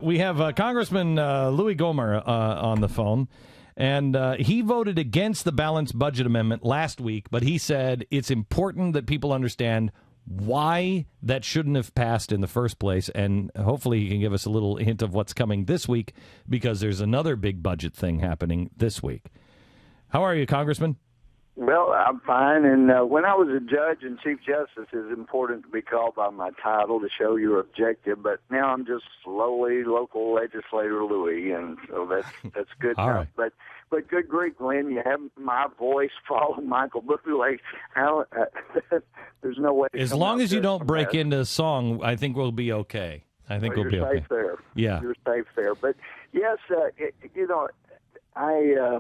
We have Congressman Louie Gohmert on the phone, and he voted against the balanced budget amendment last week, but he said it's important that people understand why that shouldn't have passed in the first place, and hopefully he can give us a little hint of what's coming this week, because there's another big budget thing happening this week. How are you, Congressman? Well, I'm fine, and when I was a judge and Chief Justice, it's important to be called by my title to show you're objective, but now I'm just slowly local legislator Louie, and so that's good enough. Right. But good grief, Glenn, you have my voice follow Michael Bublé. How there's no way to as come out as you don't from break that. into a song, I think we'll be okay. I think Well, we'll be you're okay. safe there. Yeah. You're safe there. But, yes, I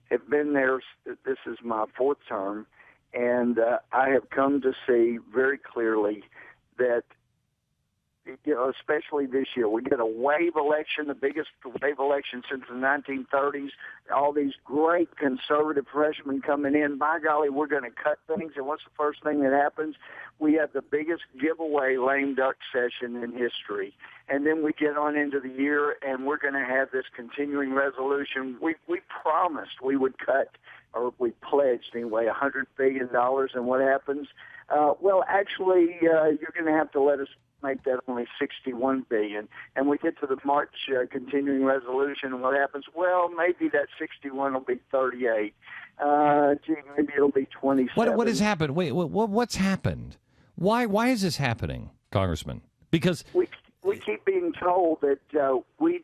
have been there. This is my fourth term, and I have come to see very clearly that, especially this year, we get a wave election, the biggest wave election since the 1930s. All these great conservative freshmen coming in. By golly, we're going to cut things. And what's the first thing that happens? We have the biggest giveaway lame duck session in history. And then we get on into the year, and we're going to have this continuing resolution. We promised we would cut, or we pledged anyway, $100 billion. And what happens? Actually, you're going to have to let us make that only $61 billion. And we get to the March continuing resolution, and what happens? Well, maybe that 61 will be 38. Maybe it'll be 27. What has happened? Wait, what's happened? Why is this happening, Congressman? Because we keep being told that we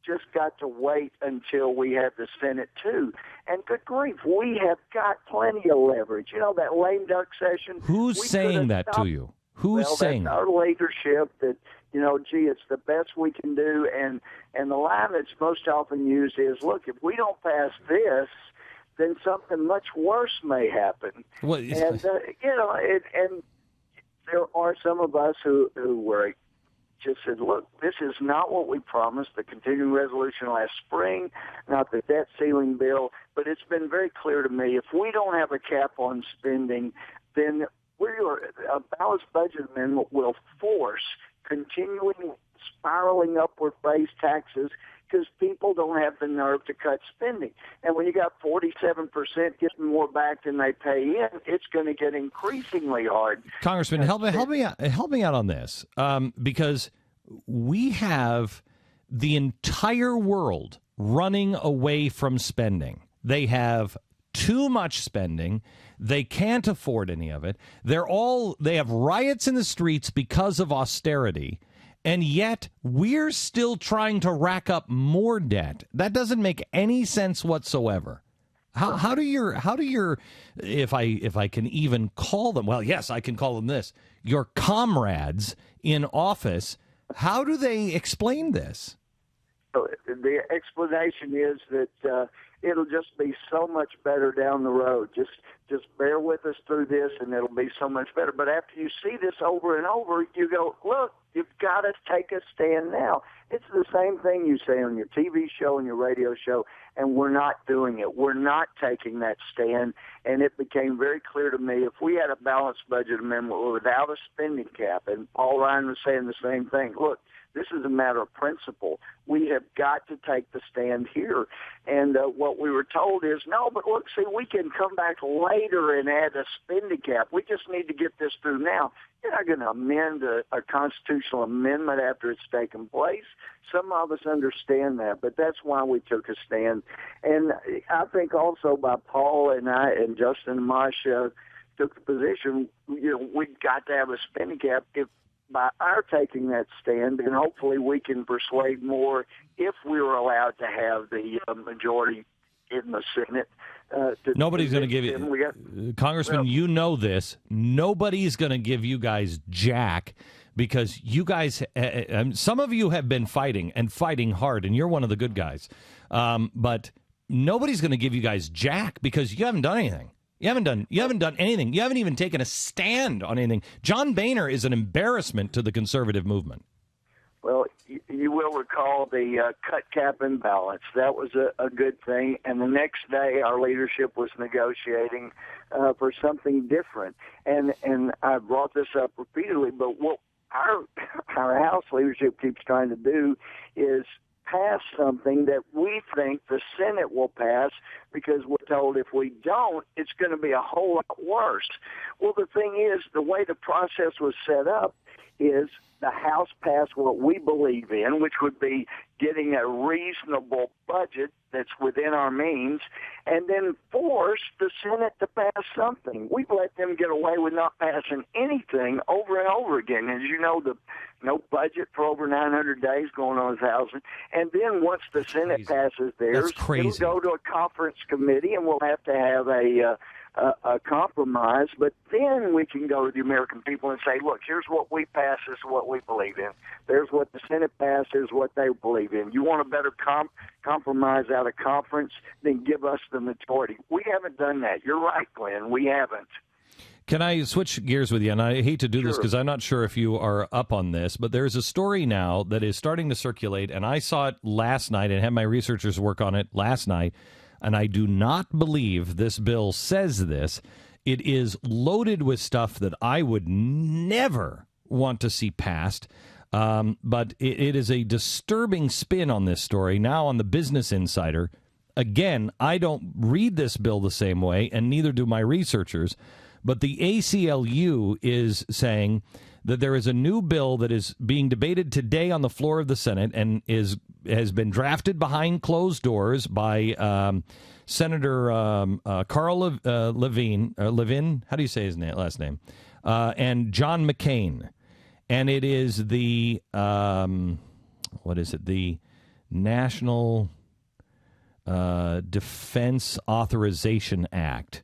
just got to wait until we have the Senate too. And good grief, we have got plenty of leverage. That lame duck session. Who's saying that to you? Who's saying that's that? Our leadership that, it's the best we can do. And the line that's most often used is, look, if we don't pass this, then something much worse may happen. Well, and there are some of us who were just said, look, this is not what we promised, the continuing resolution last spring, not the debt ceiling bill, but it's been very clear to me, if we don't have a cap on spending, then a balanced budget amendment will force continuing spiraling upward raised taxes because people don't have the nerve to cut spending. And when you got 47% getting more back than they pay in, it's going to get increasingly hard. Congressman, help me out on this, because we have the entire world running away from spending. They have too much spending. They can't afford any of it. They have riots in the streets because of austerity. And yet we're still trying to rack up more debt. That doesn't make any sense whatsoever. How do your if I can even call them, well, yes, I can call them this, your comrades in office, how do they explain this? The explanation is that it'll just be so much better down the road. Just bear with us through this, and it'll be so much better. But after you see this over and over, you go, look, you've got to take a stand now. It's the same thing you say on your TV show and your radio show, and we're not doing it. We're not taking that stand, and it became very clear to me if we had a balanced budget amendment without a spending cap, and Paul Ryan was saying the same thing, look, this is a matter of principle. We have got to take the stand here. And what we were told is, no, but look, see, we can come back later and add a spending cap. We just need to get this through now. You're not going to amend a constitutional amendment after it's taken place. Some of us understand that, but that's why we took a stand. And I think also by Paul and I and Justin and Masha took the position, we've got to have a spending cap. If by our taking that stand, and hopefully we can persuade more if we were allowed to have the majority in the Senate. Nobody's going to give you, Congressman, you know this, nobody's going to give you guys jack because you guys, some of you have been fighting and fighting hard, and you're one of the good guys. But nobody's going to give you guys jack because you haven't done anything. You haven't done anything. You haven't even taken a stand on anything. John Boehner is an embarrassment to the conservative movement. Well, you will recall the cut cap imbalance. That was a good thing. And the next day, our leadership was negotiating for something different. And I brought this up repeatedly, but our House leadership keeps trying to do is pass something that we think the Senate will pass, because we're told if we don't, it's going to be a whole lot worse. Well, the thing is, the way the process was set up is the House passed what we believe in, which would be getting a reasonable budget that's within our means, and then force the Senate to pass something. We've let them get away with not passing anything over and over again. As you know, no budget for over 900 days, going on 1,000. And then once the Senate passes theirs, it'll go to a conference committee, and we'll have to have a compromise, but then we can go to the American people and say, look, here's what we pass, this is what we believe in. There's what the Senate passed, here's what they believe in. You want a better compromise out of conference, then give us the majority. We haven't done that. You're right, Glenn. We haven't. Can I switch gears with you? And I hate to do this because I'm not sure if you are up on this, but there's a story now that is starting to circulate, and I saw it last night and had my researchers work on it last night. And I do not believe this bill says this. It is loaded with stuff that I would never want to see passed. But it is a disturbing spin on this story now on the Business Insider. Again, I don't read this bill the same way, and neither do my researchers. But the ACLU is saying that there is a new bill that is being debated today on the floor of the Senate and has been drafted behind closed doors by Senator Carl Levin. How do you say his last name? And John McCain. And it is the, the National Defense Authorization Act.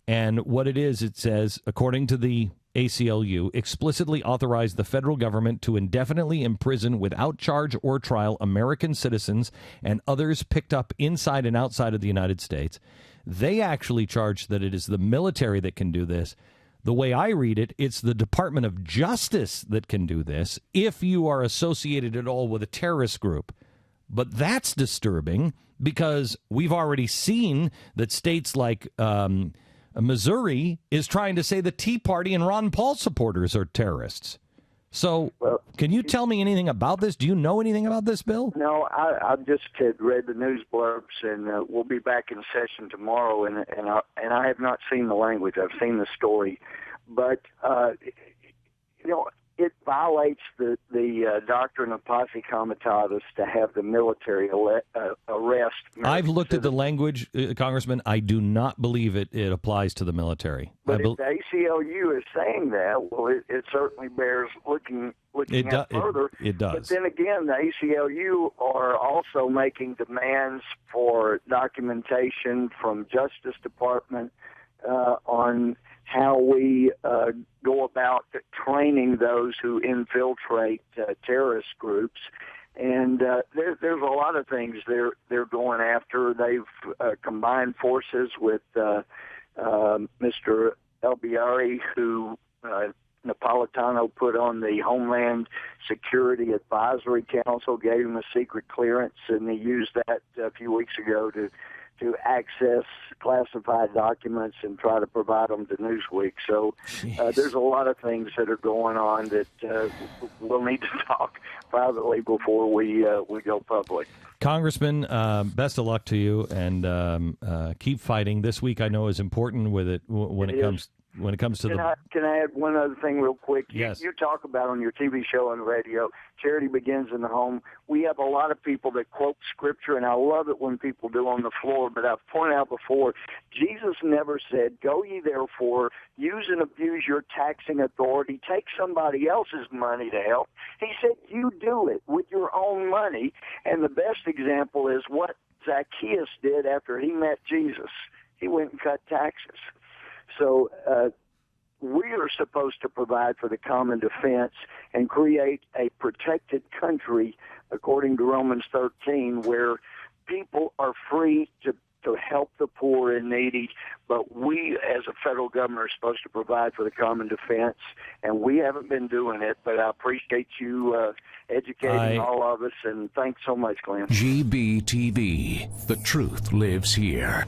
And what it is, it says, according to the ACLU, explicitly authorized the federal government to indefinitely imprison without charge or trial American citizens and others picked up inside and outside of the United States. They actually charge that it is the military that can do this. The way I read it, it's the Department of Justice that can do this if you are associated at all with a terrorist group. But that's disturbing because we've already seen that states like Missouri is trying to say the Tea Party and Ron Paul supporters are terrorists. So can you tell me anything about this? Do you know anything about this bill? No, I just had read the news blurbs, and we'll be back in session tomorrow, and I have not seen the language. I've seen the story. But, it violates the doctrine of posse comitatus to have the military arrest. I've looked at the language, Congressman. I do not believe it applies to the military. But if the ACLU is saying that, well, it certainly bears looking at further. It does. But then again, the ACLU are also making demands for documentation from Justice Department on how we go about training those who infiltrate terrorist groups. And there's a lot of things they're going after. They've combined forces with Mr. Albiari, who Napolitano put on the Homeland Security Advisory Council, gave him a secret clearance, and he used that a few weeks ago to access classified documents and try to provide them to Newsweek. So there's a lot of things that are going on that we'll need to talk privately before we go public. Congressman, best of luck to you, and keep fighting. This week I know is important with it when it comes to Can I add one other thing real quick? Yes. You talk about on your TV show and radio, charity begins in the home. We have a lot of people that quote Scripture, and I love it when people do on the floor, but I've pointed out before, Jesus never said, go ye therefore, use and abuse your taxing authority, take somebody else's money to help. He said, you do it with your own money, and the best example is what Zacchaeus did after he met Jesus. He went and cut taxes. So we are supposed to provide for the common defense and create a protected country, according to Romans 13, where people are free to help the poor and needy, but we as a federal government are supposed to provide for the common defense, and we haven't been doing it, but I appreciate you educating all of us, and thanks so much, Glenn. GBTV, the truth lives here.